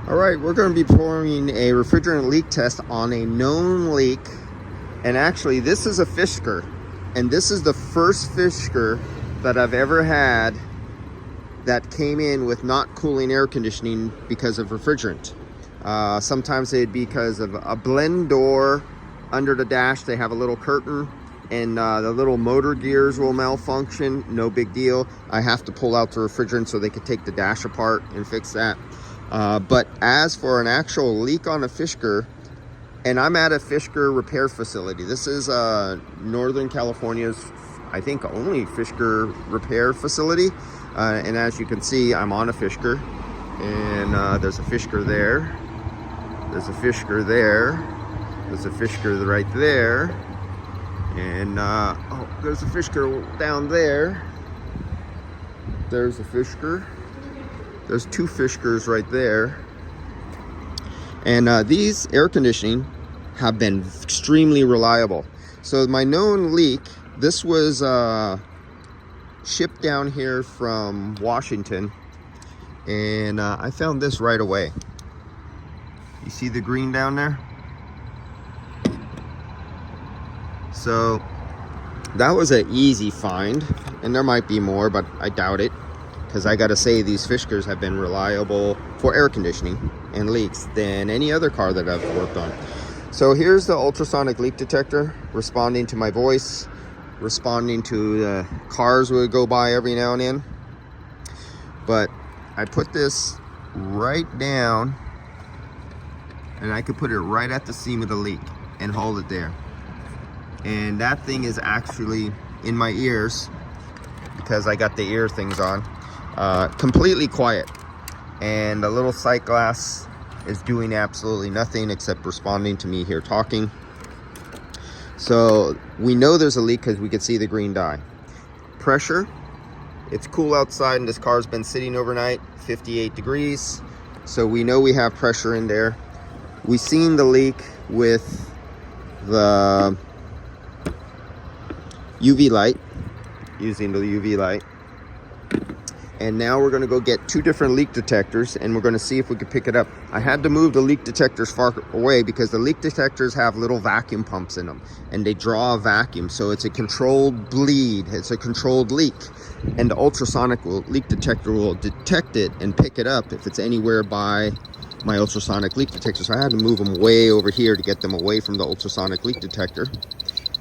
All right, we're going to be performing a refrigerant leak test on a known leak. And actually, this is a Fishker. And this is the first Fishker that I've ever had that came in with not cooling air conditioning because of refrigerant. Sometimes it'd be because of a blend door under the dash. They have a little curtain and the little motor gears will malfunction. No big deal. I have to pull out the refrigerant so they could take the dash apart and fix that. But as for an actual leak on a Fishker, and I'm at a Fisker repair facility. This is Northern California's, I think, only Fisker repair facility. And as you can see, I'm on a Fisker. And there's a Fisker there. There's a Fisker there. There's a Fisker right there. And oh, there's a Fisker down there. There's a Fisker. There's two Fiskers right there. And these air conditioning have been extremely reliable. So my known leak, this was shipped down here from Washington. And I found this right away. You see the green down there? So that was an easy find. And there might be more, but I doubt it. Because I gotta say, these Fiskers have been reliable for air conditioning and leaks than any other car that I've worked on. So here's the ultrasonic leak detector responding to my voice, responding to the cars would go by every now and then. But I put this right down and I could put it right at the seam of the leak and hold it there. And that thing is actually in my ears because I got the ear things on. Completely quiet, and the little sight glass is doing absolutely nothing except responding to me here talking. So we know there's a leak because we can see the green dye. Pressure, it's cool outside and this car's been sitting overnight, 58 degrees, so we know we have pressure in there. We seen the leak with the UV light, using the UV light. And now we're going to go get two different leak detectors and we're going to see if we can pick it up. I had to move the leak detectors far away because the leak detectors have little vacuum pumps in them and they draw a vacuum. So it's a controlled bleed. It's a controlled leak. And the ultrasonic leak detector will detect it and pick it up if it's anywhere by my ultrasonic leak detector. So I had to move them way over here to get them away from the ultrasonic leak detector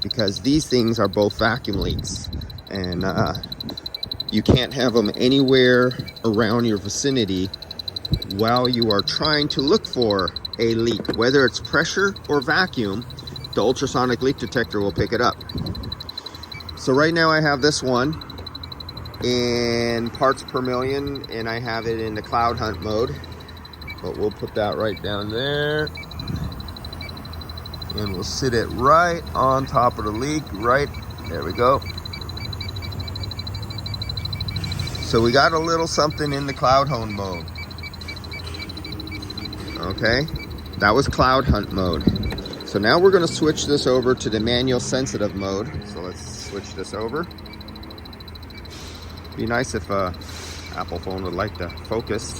because these things are both vacuum leaks. And you can't have them anywhere around your vicinity while you are trying to look for a leak. Whether it's pressure or vacuum, the ultrasonic leak detector will pick it up. So right now I have this one in parts per million and I have it in the cloud hunt mode. But we'll put that right down there. And we'll sit it right on top of the leak, right, there we go. So we got a little something in the cloud hunt mode. Okay, that was cloud hunt mode. So now we're going to switch this over to the manual sensitive mode. So let's switch this over. Be nice if Apple phone would like to focus.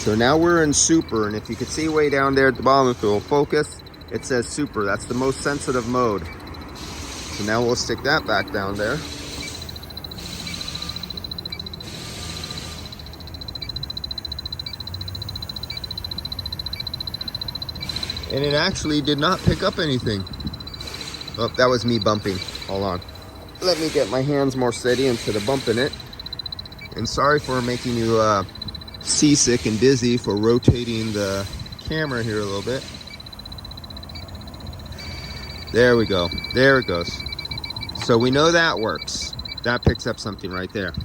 So now we're in super, and if you can see way down there at the bottom, if it will focus, it says super. That's the most sensitive mode. So now we'll stick that back down there. And it actually did not pick up anything. Oh, that was me bumping. Hold on. Let me get my hands more steady instead of bumping it. And sorry for making you seasick and dizzy for rotating the camera here a little bit. There we go. There it goes. So we know that works. That picks up something right there.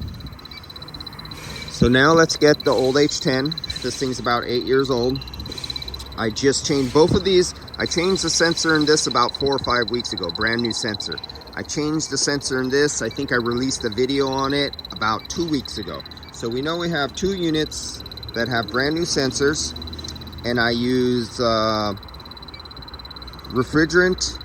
So now let's get the old H10. This thing's about 8 years old. I just changed both of these. I changed the sensor in this about 4 or 5 weeks ago, brand new sensor. I changed the sensor in this. I think I released a video on it about 2 weeks ago. So we know we have two units that have brand new sensors, and I use refrigerant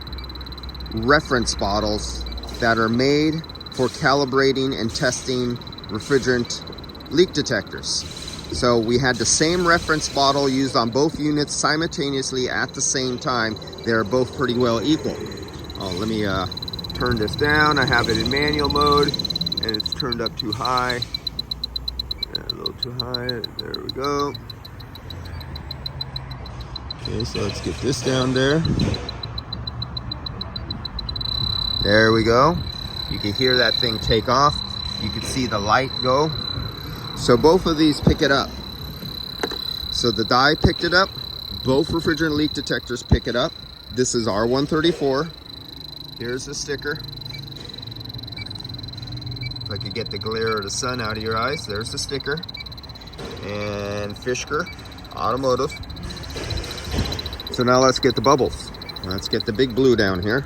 reference bottles that are made for calibrating and testing refrigerant leak detectors. So we had the same reference bottle used on both units simultaneously at the same time. They're both pretty well equal. Oh, let me turn this down. I have it in manual mode and it's turned up too high. Yeah, a little too high. There we go. Okay, so let's get this down there. There we go. You can hear that thing take off. You can see the light go. So both of these pick it up. So the dye picked it up. Both refrigerant leak detectors pick it up. This is R134. Here's the sticker. If I could get the glare of the sun out of your eyes, there's the sticker. And Fishker, automotive. So now let's get the bubbles. Let's get the big blue down here.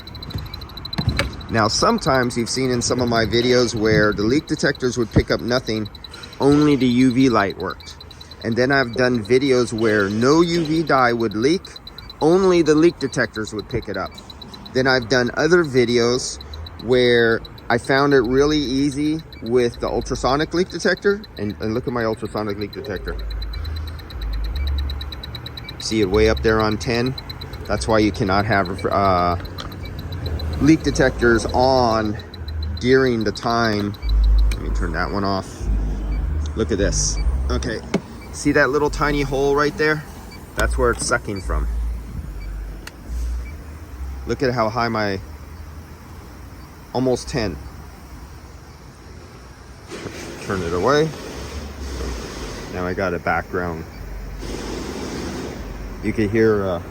Now sometimes you've seen in some of my videos where the leak detectors would pick up nothing, only the UV light worked. And then I've done videos where no UV dye would leak, only the leak detectors would pick it up. Then I've done other videos where I found it really easy with the ultrasonic leak detector. And look at my ultrasonic leak detector. See it way up there on 10? That's why you cannot have leak detectors on during the time. Let me turn that one off. Look at this. Okay, see that little tiny hole right there? That's where it's sucking from. Look at how high my, almost 10. Turn it away. Now I got a background. You can hear,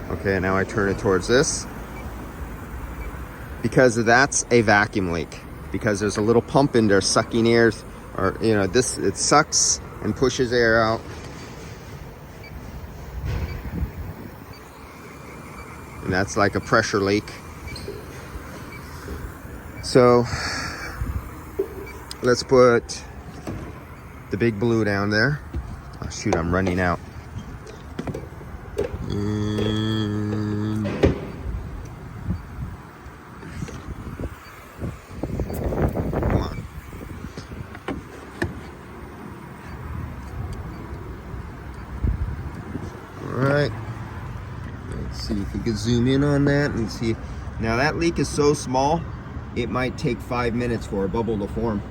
okay, now I turn it towards this. Because that's a vacuum leak. Because there's a little pump in there sucking air, or you know, this, it sucks and pushes air out. And that's like a pressure leak. So let's put the big blue down there. Oh shoot, I'm running out. Alright, let's see if we can zoom in on that and see. Now that leak is so small, it might take 5 minutes for a bubble to form.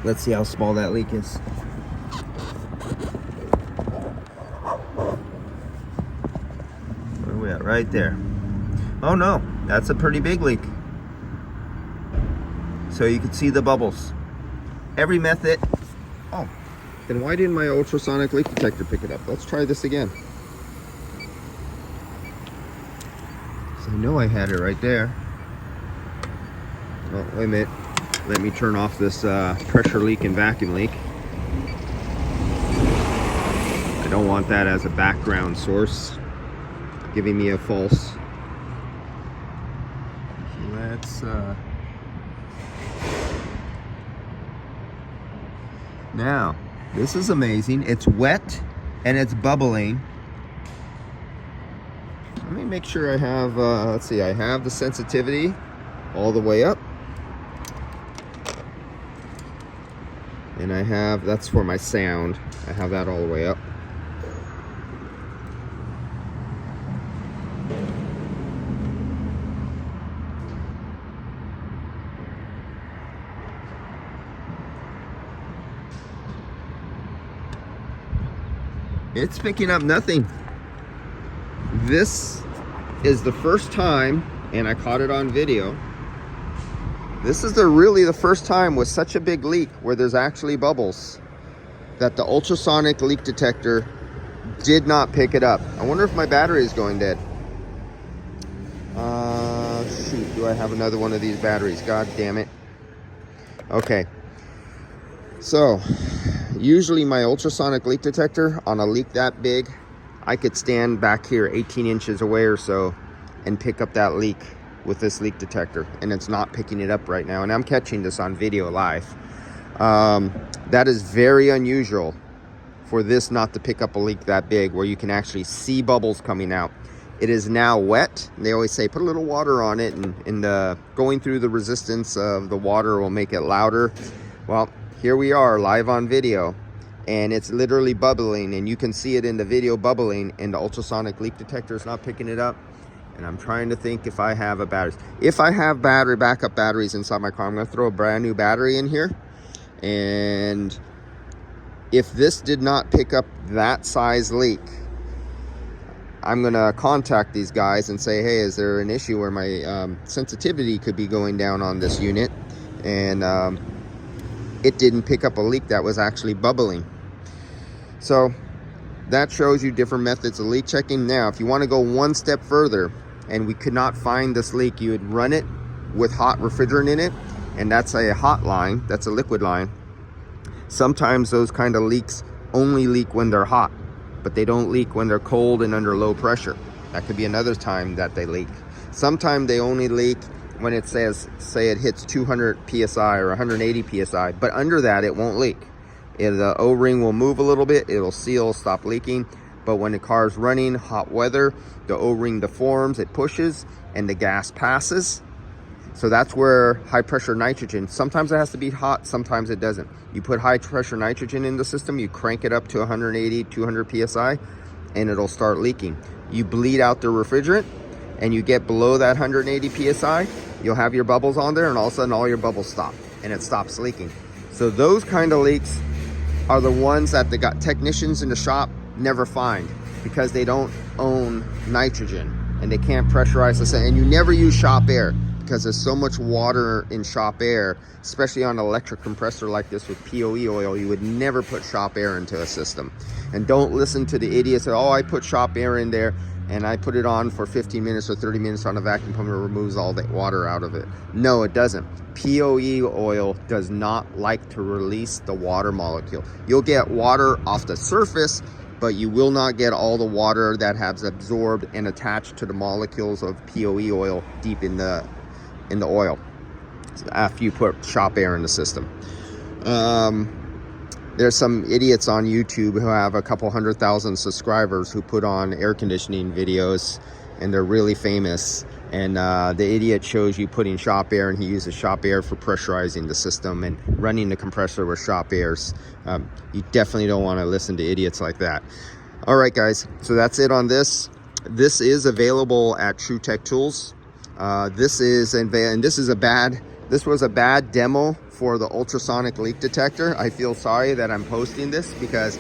Let's see how small that leak is. Where are we at? Right there. Oh no, that's a pretty big leak. So you can see the bubbles. Every method. Oh. Then why didn't my ultrasonic leak detector pick it up? Let's try this again. So I know I had it right there. Oh, wait a minute. Let me turn off this pressure leak and vacuum leak. I don't want that as a background source, giving me a false. Let's now. This is amazing. It's wet and it's bubbling. Let me make sure I have, let's see, I have the sensitivity all the way up. And I have, that's for my sound. I have that all the way up. It's picking up nothing. This is the first time, and I caught it on video. This is really the first time with such a big leak where there's actually bubbles that the ultrasonic leak detector did not pick it up. I wonder if my battery is going dead. Shoot, do I have another one of these batteries? God damn it. Okay. So, usually my ultrasonic leak detector on a leak that big, I could stand back here 18 inches away or so and pick up that leak with this leak detector, and it's not picking it up right now, and I'm catching this on video live. That is very unusual for this not to pick up a leak that big where you can actually see bubbles coming out. It is now wet. They always say put a little water on it, and going through the resistance of the water will make it louder. Well, here we are live on video. and it's literally bubbling, and you can see it in the video bubbling, and the ultrasonic leak detector is not picking it up. And I'm trying to think if I have a battery. If I have backup batteries inside my car, I'm going to throw a brand new battery in here. And if this did not pick up that size leak, I'm going to contact these guys and say, hey, is there an issue where my sensitivity could be going down on this unit? And it didn't pick up a leak that was actually bubbling. So that shows you different methods of leak checking. Now, if you want to go one step further and we could not find this leak, you would run it with hot refrigerant in it, and that's a hot line, that's a liquid line. Sometimes those kind of leaks only leak when they're hot, but they don't leak when they're cold and under low pressure. That could be another time that they leak. Sometimes they only leak when it says, say it hits 200 psi or 180 psi, but under that it won't leak. The O-ring will move a little bit, it'll seal, stop leaking. But when the car is running, hot weather, the O-ring deforms, it pushes, and the gas passes. So that's where high pressure nitrogen, sometimes it has to be hot, sometimes it doesn't. You put high pressure nitrogen in the system, you crank it up to 180, 200 psi, and it'll start leaking. You bleed out the refrigerant, and you get below that 180 psi, you'll have your bubbles on there, and all of a sudden all your bubbles stop, and it stops leaking. So those kind of leaks are the ones that the technicians in the shop never find, because they don't own nitrogen and they can't pressurize the system. And you never use shop air, because there's so much water in shop air, especially on an electric compressor like this with POE oil. You would never put shop air into a system. And don't listen to the idiots that, oh, I put shop air in there and I put it on for 15 minutes or 30 minutes on a vacuum pump and it removes all the water out of it. No, it doesn't. POE oil does not like to release the water molecule. You'll get water off the surface, but you will not get all the water that has absorbed and attached to the molecules of POE oil deep in the oil after you put shop air in the system. There's some idiots on YouTube who have a couple 100,000 subscribers who put on air conditioning videos, and they're really famous. And the idiot shows you putting shop air, and he uses shop air for pressurizing the system and running the compressor with shop airs. You definitely don't want to listen to idiots like that. All right, guys, so that's it on this. This is available at True Tech Tools. This was a bad demo for the ultrasonic leak detector. I feel sorry that I'm posting this, because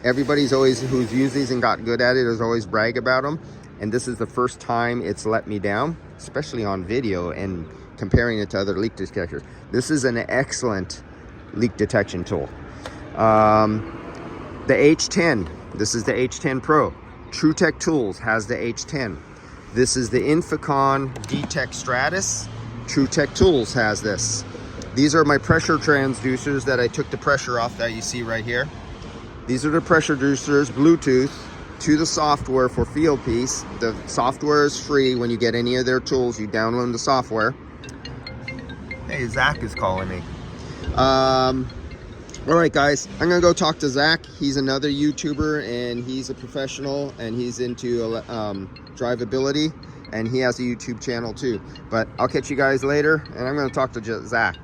everybody's always, who's used these and got good at it, has always brag about them. And this is the first time it's let me down, especially on video and comparing it to other leak detectors. This is an excellent leak detection tool. The H10, this is the H10 Pro. True Tech Tools has the H10. This is the Inficon D-Tech Stratus. True Tech Tools has this. These are my pressure transducers that I took the pressure off that you see right here. These are the pressure reducers, Bluetooth, to the software for Fieldpiece. The software is free. When you get any of their tools, you download the software. Hey, Zach is calling me. All right, guys, I'm gonna go talk to Zach. He's another YouTuber, and he's a professional, and he's into drivability, and he has a YouTube channel too. But I'll catch you guys later, and I'm gonna talk to Zach.